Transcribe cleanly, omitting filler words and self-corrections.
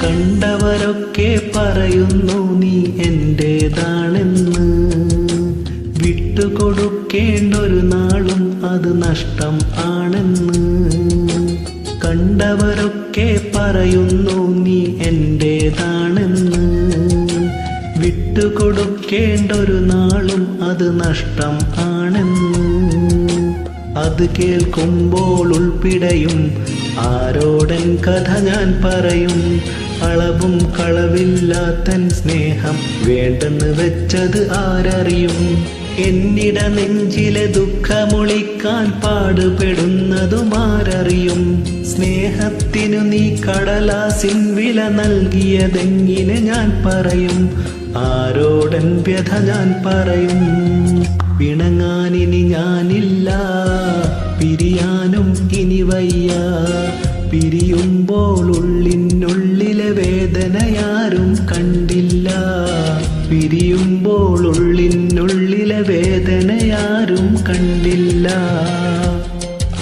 കണ്ടവരൊക്കെ പറയുന്നു നീ എന്റേതാണെന്ന്. വിട്ടുകൊടുക്കേണ്ടൊരു നാളും അത് നഷ്ടം ആണെന്ന്. കണ്ടവരൊക്കെ പറയുന്നു നീ എന്റേതാണെന്ന്. വിട്ടുകൊടുക്കേണ്ടൊരു നാളും അത് നഷ്ടം ആണെന്ന്. അത് കേൾക്കുമ്പോൾ ഉൾപ്പിടയും ആരോടൻ കഥ ഞാൻ പറയും. അളവും കളവില്ലാത്തൻ സ്നേഹം വേണ്ടെന്ന് വെച്ചത് ആരറിയും. എന്നിട നെഞ്ചിലെ ദുഃഖമൊളിക്കാൻ പാടുപെടുന്നതും ആരറിയും. സ്നേഹത്തിനു നീ കടലാസിൻ വില നൽകിയതെങ്ങനെ ഞാൻ പറയും. ആരോടൻ വ്യഥ ഞാൻ പറയും. പിണങ്ങാനിനി ഞാനില്ല, പിരിയാനും ഇനി വയ്യ. പിരിയുമ്പോൾ ഉള്ളിനുള്ളിലെ വേദനയാരും കണ്ടില്ല. പിരിയുമ്പോൾ ഉള്ളിനുള്ളിലെ വേദനയാരും കണ്ടില്ല.